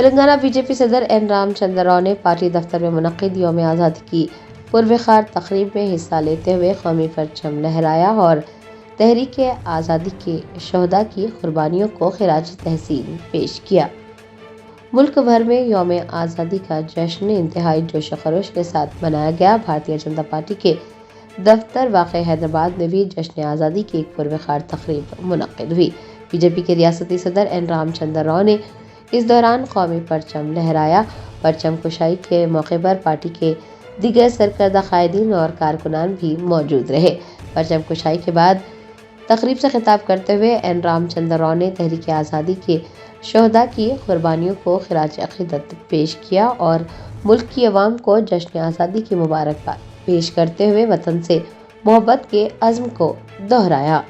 Telangana B J پی صدر N Ram Chandra Rao نے party دفتر میں منعقد یوم آزادی کی پروخار تقریب میں حصہ لیتے ہوئے قومی پرچم لہرایا اور تحریک آزادی کے شہداء کی قربانیوں کو خراج تحسین پیش کیا۔ ملک بھر میں یوم آزادی کا جشن انتہائی جوش و خروش کے ساتھ منایا گیا۔ بھارتیہ جنتا پارٹی کے دفتر واقع حیدرآباد میں بھی جشن آزادی کی ایک پروخار تقریب منعقد ہوئی۔ بی جے پی کے ریاستی صدر این رام چندر راؤ نے اس دوران قومی پرچم لہرایا۔ پرچم کشائی کے موقع پر پارٹی کے دیگر سرکردہ قائدین اور کارکنان بھی موجود رہے۔ پرچم کشائی کے بعد تقریب سے خطاب کرتے ہوئے این رام چندر راؤ نے تحریک آزادی کے شہداء کی قربانیوں کو خراج عقیدت پیش کیا اور ملک کی عوام کو جشن آزادی کی مبارکباد پیش کرتے ہوئے وطن سے محبت کے عزم کو دہرایا۔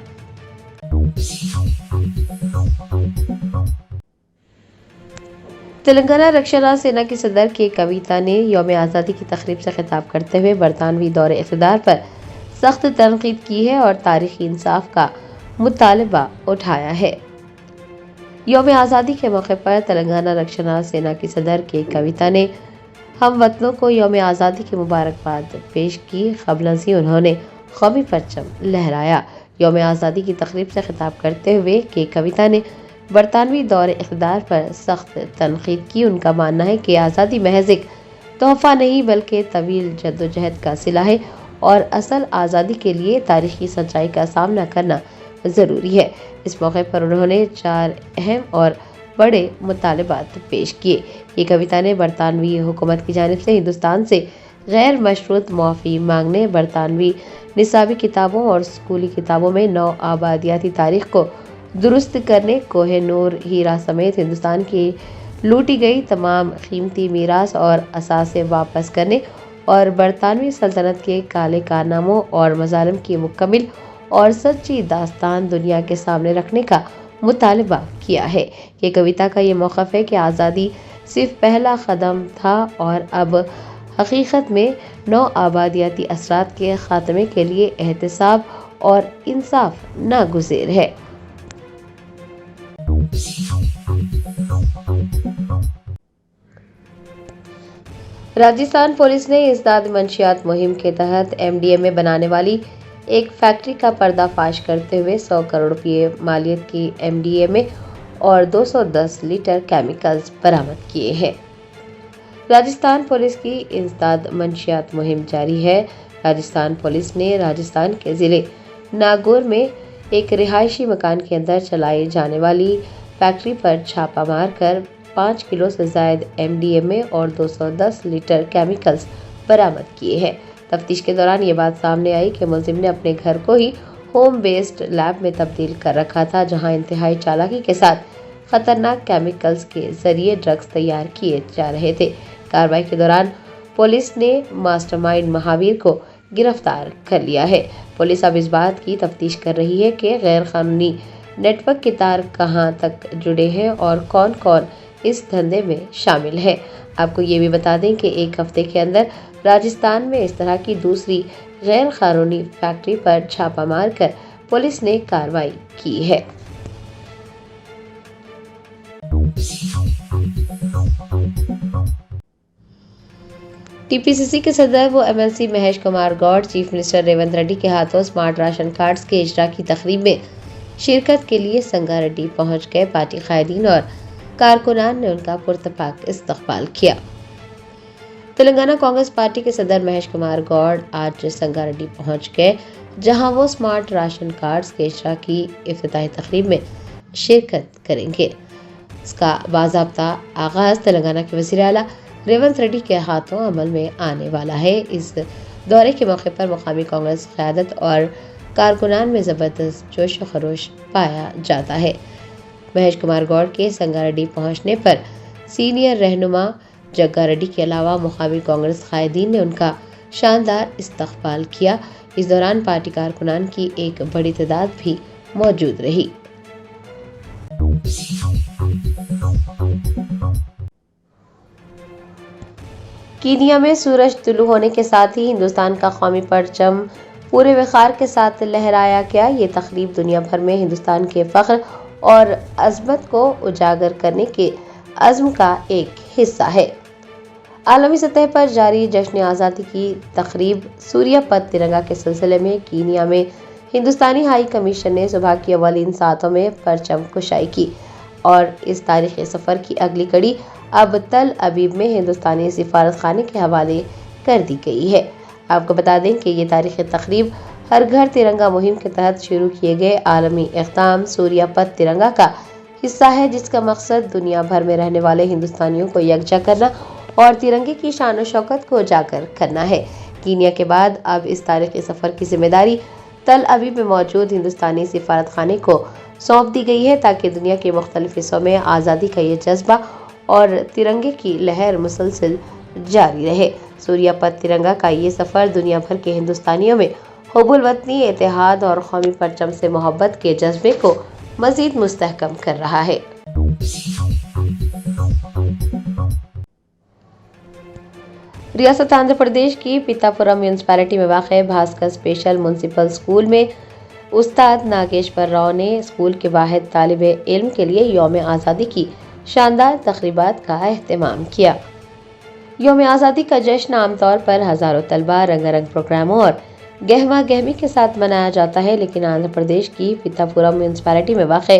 تلنگانہ رکشنا سینا کی صدر کے کویتا نے یوم آزادی کی تقریب سے خطاب کرتے ہوئے برطانوی دور اقتدار پر سخت تنقید کی ہے اور تاریخی انصاف کا مطالبہ اٹھایا ہے۔ یوم آزادی کے موقع پر تلنگانہ رکشنا سینا کی صدر کے کویتا نے ہم وطنوں کو یوم آزادی کی مبارکباد پیش کی۔ قبل ازیں انہوں نے قومی پرچم لہرایا۔ یوم آزادی کی تقریب سے خطاب کرتے ہوئے کے کویتا نے برطانوی دور اقتدار پر سخت تنقید کی۔ ان کا ماننا ہے کہ آزادی محض ایک تحفہ نہیں بلکہ طویل جدوجہد کا صلہ ہے اور اصل آزادی کے لیے تاریخی سچائی کا سامنا کرنا ضروری ہے۔ اس موقع پر انہوں نے 4 اہم اور بڑے مطالبات پیش کیے۔ یہ کویتا نے برطانوی حکومت کی جانب سے ہندوستان سے غیر مشروط معافی مانگنے، برطانوی نصابی کتابوں اور اسکولی کتابوں میں نو آبادیاتی تاریخ کو درست کرنے، کوہ نور ہیرا سمیت ہندوستان کی لوٹی گئی تمام قیمتی میراث اور اثاثے واپس کرنے اور برطانوی سلطنت کے کالے کارناموں اور مظالم کی مکمل اور سچی داستان دنیا کے سامنے رکھنے کا مطالبہ کیا ہے۔ یہ کویتا کا یہ موقف ہے کہ آزادی صرف پہلا قدم تھا اور اب حقیقت میں نو آبادیاتی اثرات کے خاتمے کے لیے احتساب اور انصاف ناگزیر ہے۔ راجستھان پولیس نے ازداد منشیات مہم کے تحت ایم ڈی ایم میں بنانے والی ایک فیکٹری کا پردہ فاش کرتے ہوئے 100 کروڑ روپے مالیت کی ایم ڈی ایم اور 210 لیٹر کیمیکلز برآمد کیے ہیں۔ راجستھان پولیس کی ازداد منشیات مہم جاری ہے۔ راجستھان پولیس نے راجستھان کے ضلع ناگور میں ایک رہائشی مکان کے اندر چلائی جانے والی فیکٹری پر چھاپہ مار کر 5 کلو سے زائد ایم ڈی ایم اے اور 210 لیٹر کیمیکلز برآمد کیے ہیں۔ تفتیش کے دوران یہ بات سامنے آئی کہ ملزم نے اپنے گھر کو ہی ہوم بیسڈ لیب میں تبدیل کر رکھا تھا، جہاں انتہائی چالاکی کے ساتھ خطرناک کیمیکلز کے ذریعے ڈرگز تیار کیے جا رہے تھے۔ کارروائی کے دوران پولیس نے ماسٹر مائنڈ مہاویر کو گرفتار کر لیا ہے۔ پولیس اب اس بات کی تفتیش کر رہی ہے کہ غیر قانونی نیٹ ورک کے تار کہاں تک جڑے ہیں اور کون کون اس دھندے میں شامل ہے۔ آپ کو یہ بھی بتا دیں کہ ایک ہفتے کے اندر راجستھان میں اس طرح کی دوسری غیر قانونی فیکٹری پر چھاپہ مار کر پولیس نے کارروائی کی ہے۔ ٹی پی سی سی کے صدر و M L C Mahesh Kumar Goud chief minister Revanth Reddy کے ہاتھوں اسمارٹ راشن کارڈز کے اجرا کی تقریب میں شرکت کے لیے سنگاریڈی پہنچ گئے۔ پارٹی قائدین اور کارکنان نے ان کا پرتپاک استقبال کیا۔ تلنگانہ کانگریس پارٹی کے صدر مہیش کمار گوڈ آج سنگاریڈی پہنچ گئے، جہاں وہ اسمارٹ راشن کارڈز کے اجرا کی افتتاحی تقریب میں شرکت کریں گے۔ اس کا باضابطہ آغاز تلنگانہ کے وزیر اعلیٰ ریونت ریڈی کے ہاتھوں عمل میں آنے والا ہے۔ اس دورے کے موقع پر مقامی کانگریس قیادت اور کارکنان میں زبردست جوش و خروش پایا جاتا ہے۔ مہیش کمار گوڈ کے سنگاریڈی پہنچنے پر سینئر رہنما جگا ریڈی کے علاوہ مقامی کانگریس قائدین نے ان کا شاندار استقبال کیا۔ اس دوران پارٹی کارکنان کی ایک بڑی تعداد بھی موجود رہی۔ کینیا میں سورج طلوع ہونے کے ساتھ ہی ہندوستان کا قومی پرچم پورے وقار کے ساتھ لہرایا گیا۔ یہ تقریب دنیا بھر میں ہندوستان کے فخر اور عظمت کو اجاگر کرنے کے عزم کا ایک حصہ ہے۔ عالمی سطح پر جاری جشن آزادی کی تقریب سوریہ پت ترنگا کے سلسلے میں کینیا میں ہندوستانی ہائی کمیشن نے صبح کی اولین ساعتوں میں پرچم کشائی کی اور اس تاریخی سفر کی اگلی کڑی اب تل ابیب میں ہندوستانی سفارت خانے کے حوالے کر دی گئی ہے۔ آپ کو بتا دیں کہ یہ تاریخی تقریب ہر گھر ترنگا مہم کے تحت شروع کیے گئے عالمی اقدام سوریہ پت ترنگا کا حصہ ہے، جس کا مقصد دنیا بھر میں رہنے والے ہندوستانیوں کو یکجا کرنا اور ترنگے کی شان و شوکت کو اجاگر کرنا ہے۔ کینیا کے بعد اب اس تاریخی سفر کی ذمہ داری تل ابیب میں موجود ہندوستانی سفارت خانے کو سونپ دی گئی ہے تاکہ دنیا کے مختلف حصوں میں آزادی کا یہ جذبہ اور ترنگے کی لہر مسلسل جاری رہے۔ سوریہ پت ترنگا کا یہ سفر دنیا بھر کے ہندوستانیوں میں حب الوطنی، اتحاد اور قومی پرچم سے محبت کے جذبے کو مزید مستحکم کر رہا ہے۔ ریاست آندھرا پردیش کی پیتاپورم میونسپلٹی میں واقع بھاسکر اسپیشل میونسپل اسکول میں استاد ناگیشور راؤ نے اسکول کے واحد طالب علم کے لیے یوم آزادی کی شاندار تقریبات کا اہتمام کیا۔ یوم آزادی کا جشن عام طور پر ہزاروں طلبہ رنگا رنگ پروگراموں اور گہما گہمی کے ساتھ منایا جاتا ہے، لیکن آندھرا پردیش کی پیتاپورم میونسپلٹی میں واقع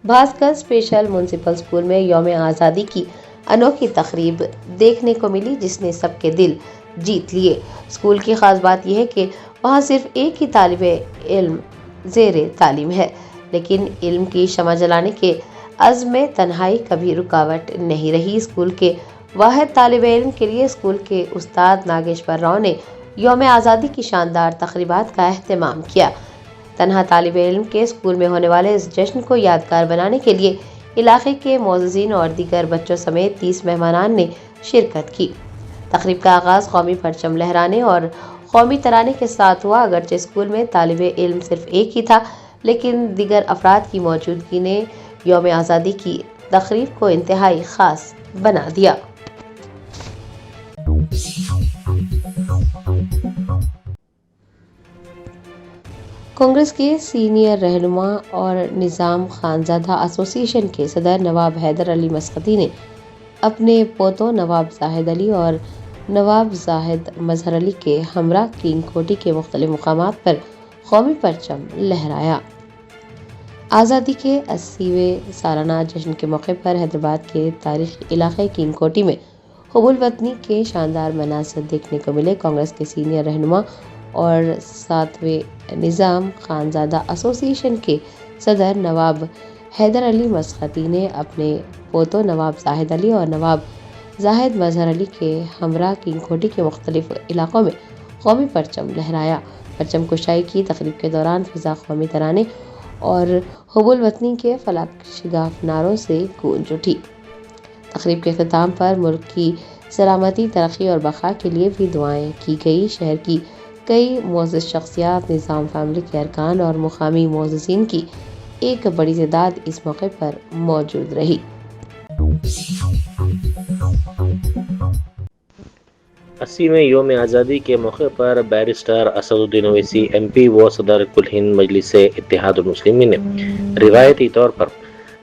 بھاسکر اسپیشل میونسپل اسکول میں یوم آزادی کی انوکھی تقریب دیکھنے کو ملی، جس نے سب کے دل جیت لیے۔ اسکول کی خاص بات یہ ہے کہ وہاں صرف ایک ہی طالب علم زیر تعلیم ہے، لیکن علم کی شمع جلانے کے عزم میں تنہائی کبھی رکاوٹ نہیں رہی۔ اسکول کے واحد طالب علم کے لیے اسکول کے استاد ناگیشور راؤ نے یوم آزادی کی شاندار تقریبات کا اہتمام کیا۔ تنہا طالب علم کے اسکول میں ہونے والے اس جشن کو یادگار بنانے کے لیے علاقے کے معززین اور دیگر بچوں سمیت 30 مہمانان نے شرکت کی۔ تقریب کا آغاز قومی پرچم لہرانے اور قومی ترانے کے ساتھ ہوا۔ اگرچہ اسکول میں طالب علم صرف ایک ہی تھا، لیکن دیگر افراد کی موجودگی نے یوم آزادی کی تقریب کو انتہائی خاص بنا دیا۔ کانگریس کے سینئر رہنما اور نظام خانزادہ ایسوسی ایشن کے صدر نواب حیدر علی مسقطی نے اپنے پوتوں نواب زاہد علی اور نواب زاہد مظہر علی کے ہمراہ کنگ کوٹی کے مختلف مقامات پر قومی پرچم لہرایا۔ آزادی کے 80ویں سالانہ جشن کے موقع پر حیدرآباد کے تاریخی علاقے کنگ کوٹی میں حب الوطنی کے شاندار مناظر دیکھنے کو ملے۔ کانگریس کے سینئر رہنما اور 7ویں نظام خانزادہ ایسوسی ایشن کے صدر نواب حیدر علی مسقطی نے اپنے پوتوں نواب زاہد علی اور نواب زاہد مظہر علی کے ہمراہ کنگ کوٹی کے مختلف علاقوں میں قومی پرچم لہرایا۔ پرچم کشائی کی تقریب کے دوران فضا قومی ترانے اور حب الوطنی کے فلک شگاف نعروں سے گونج اٹھی۔ تقریب کے اختتام پر ملک کی سلامتی، ترقی اور بقا کے لیے بھی دعائیں کی گئی۔ شہر کی کئی معزز شخصیات، نظام فیملی کے ارکان اور مقامی معززین کی ایک بڑی تعداد اس موقع پر موجود رہی۔ 80ویں یوم آزادی کے موقع پر بیرسٹر اسد الدین اویسی ایم پی و صدر کل ہند مجلس اتحاد المسلمین نے روایتی طور پر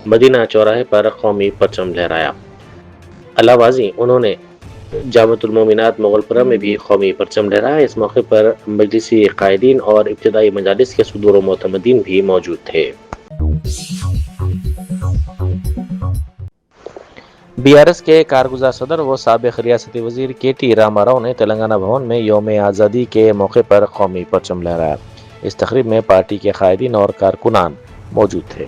مدینہ چوراہے پر قومی پرچم لہرایا۔ علاوہ ازیں انہوں نے جامعۃ المومنات مغل پورہ میں بھی قومی پرچم لہرایا۔ اس موقع پر مجلسی قائدین اور ابتدائی مجالس کے صدور و معتمدین بھی موجود تھے۔ بی آر ایس کے کارگزار صدر و سابق ریاستی وزیر کے ٹی راما راؤ نے تلنگانہ بھون میں یوم آزادی کے موقع پر قومی پرچم لہرایا۔ اس تقریب میں پارٹی کے قائدین اور کارکنان موجود تھے۔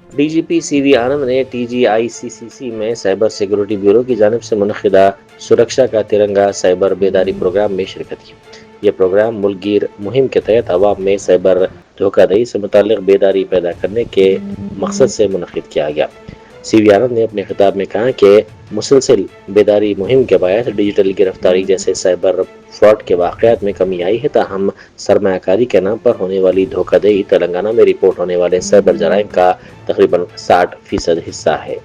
ڈی جی پی سی وی آنند نے ٹی جی آئی سی سی سی میں سائبر سیکورٹی بیورو کی جانب سے منعقدہ سرکشا کا ترنگا سائبر بیداری پروگرام میں شرکت کی۔ یہ پروگرام ملک گیر مہم کے تحت عوام میں سائبر دھوکہ دہی سے متعلق بیداری پیدا کرنے کے مقصد سے منعقد کیا گیا۔ سی وی آنند نے اپنے خطاب میں کہا کہ مسلسل بیداری مہم کے باعث ڈیجیٹل گرفتاری جیسے سائبر فراڈ کے واقعات میں کمی آئی ہے، تاہم سرمایہ کاری کے نام پر ہونے والی دھوکہ دہی تلنگانہ میں رپورٹ ہونے والے سائبر جرائم کا تقریباً 60% حصہ ہے۔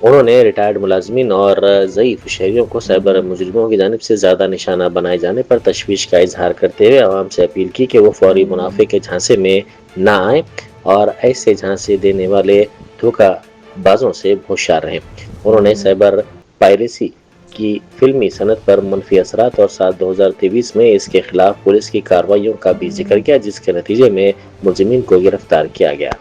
انہوں نے ریٹائرڈ ملازمین اور ضعیف شہریوں کو سائبر مجرموں کی جانب سے زیادہ نشانہ بنائے جانے پر تشویش کا اظہار کرتے ہوئے عوام سے اپیل کی کہ وہ فوری منافع کے جھانسے میں نہ آئیں اور ایسے جھانسے دینے والے دھوکہ بازوں سے ہوشیار رہیں۔ انہوں نے سائبر پائریسی کی فلمی صنعت پر منفی اثرات اور سال 2023 میں اس کے خلاف پولیس کی کارروائیوں کا بھی ذکر کیا، جس کے نتیجے میں ملزمین کو گرفتار کیا گیا۔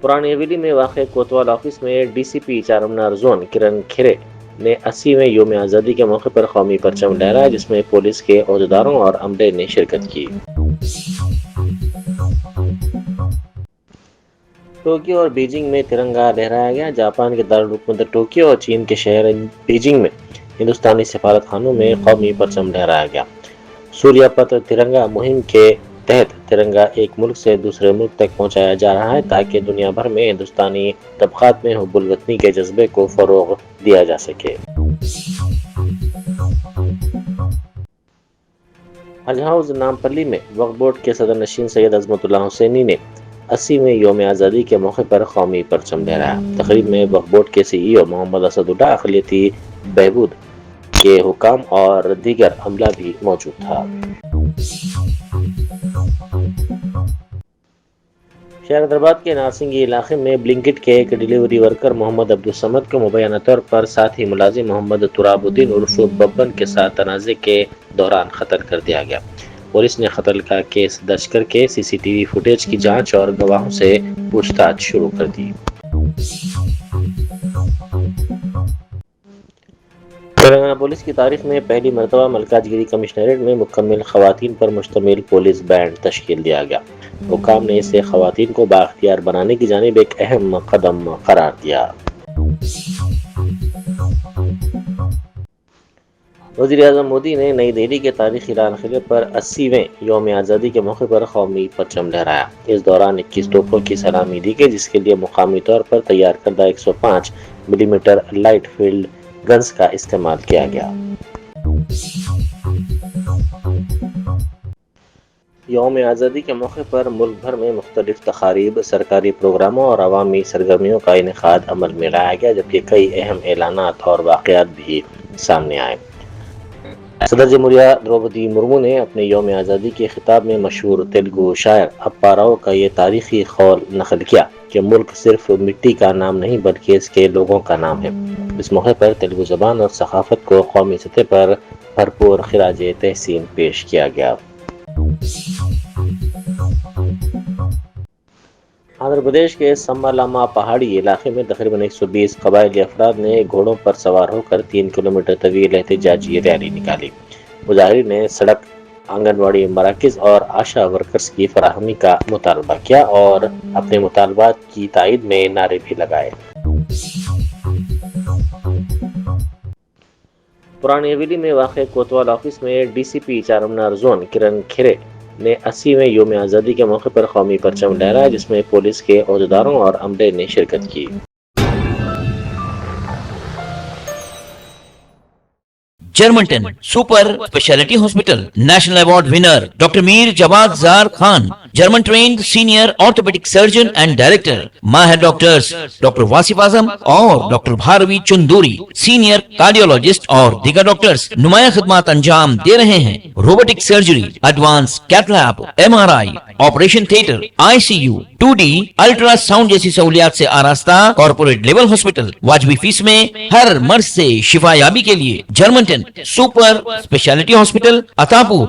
پرانی حویلی میں واقع کوتوال آفس میں ڈی سی پی چارمینار زون کرن کھیرے نے 80ویں یوم آزادی کے موقع پر قومی پرچم لہرایا، جس میں پولیس کے عہدیداروں اور عملے نے شرکت کی۔ ٹوکیو اور بیجنگ میں ترنگا لہرایا گیا۔ جاپان کے دارالحکومت ٹوکیو اور چین کے شہر بیجنگ میں ہندوستانی سفارت خانوں میں قومی پرچم لہرایا گیا۔ سوریہ پتر ترنگا مہم کے تحت ترنگا ایک ملک سے دوسرے ملک تک پہنچایا جا رہا ہے تاکہ دنیا بھر میں ہندوستانی طبقات میں حب الوطنی کے جذبے کو فروغ دیا جا سکے۔ حج ہاؤس نامپلی میں وقف بورڈ کے صدر نشین سید عظمت اللہ حسینی نے 80ویں یوم آزادی کے موقع پر قومی پرچم لہرایا۔ تقریب میں وقف بورڈ کے سی ای او محمد اسد اللہ، اقلیتی بہبود کے حکام اور دیگر عملہ بھی موجود تھا۔ شہر حیدرآباد کے نارسنگی علاقے میں بلنکٹ کے ایک ڈیلیوری ورکر محمد عبدالصمد کو مبینہ طور پر ساتھی ملازم محمد تراب الدین عرف ببن کے ساتھ تنازع کے دوران قتل کر دیا گیا۔ پولیس نے قتل کا کیس درج کر کے سی سی ٹی وی فوٹیج کی جانچ اور گواہوں سے پوچھ تاچھ شروع کر دی۔ تلنگانہ پولیس کی تاریخ میں پہلی مرتبہ ملکاج گیری کمشنریٹ میں مکمل خواتین پر مشتمل پولیس بینڈ تشکیل دیا گیا۔ حکام نے اسے خواتین کو بااختیار بنانے کی جانب ایک اہم قدم قرار دیا۔ وزیر اعظم مودی نے نئی دہلی کے تاریخی لال قلعے پر 80ویں یوم آزادی کے موقع پر قومی پرچم لہرایا۔ اس دوران 21 توپوں کی سلامی دی گئی، جس کے لیے مقامی طور پر تیار کردہ 105 ملی میٹر لائٹ فیلڈ گنز کا استعمال کیا گیا۔ یوم آزادی کے موقع پر ملک بھر میں مختلف تقاریب، سرکاری پروگراموں اور عوامی سرگرمیوں کا انعقاد عمل میں لایا گیا، جبکہ کئی اہم اعلانات اور واقعات بھی سامنے آئے۔ صدر جمہوریہ دروپدی مرمو نے اپنے یوم آزادی کے خطاب میں مشہور تیلگو شاعر اپا راؤ کا یہ تاریخی قول نقل کیا کہ ملک صرف مٹی کا نام نہیں بلکہ اس کے لوگوں کا نام ہے۔ اس موقع پر تیلگو زبان اور ثقافت کو قومی سطح پر بھرپور خراج تحسین پیش کیا گیا۔ آندھرا پردیش کے سمالاما پہاڑی علاقے میں تقریباً 120 قبائلی افراد نے گھوڑوں پر سوار ہو کر 3 کلومیٹر طویل احتجاجی ریلی نکالی۔ مظاہرین نے سڑک، آنگن واڑی مراکز اور آشا ورکرز کی فراہمی کا مطالبہ کیا اور اپنے مطالبات کی تائید میں نعرے بھی لگائے۔ پرانی حویلی میں واقع کوتوال آفس میں ڈی سی پی چارمینار زون کرن کھیرے نے 80ویں یوم آزادی کے موقع پر قومی پرچم لہرایا، جس میں پولیس کے عہدیداروں اور عملے نے شرکت کی۔ جرمنٹن super speciality hospital national award winner doctor Mir Jawad Zar Khan, German trained senior orthopaedic surgeon and director, ماہر ڈاکٹرز ڈاکٹر واصف اعظم اور doctor Bharavi Chandori, senior cardiologist اور دیگر ڈاکٹرز نمایاں خدمات انجام دے رہے ہیں۔ Robotic surgery, advance cath lab, M R I, operation theatre, I C U, 2D ultrasound جیسی سہولیات سے آراستہ کارپوریٹ لیول ہاسپٹل، واجبی فیس میں ہر مرض سے شفا یابی کے لیے جرمنٹن سپر اسپیشلٹی ہاسپٹل، عطا پور۔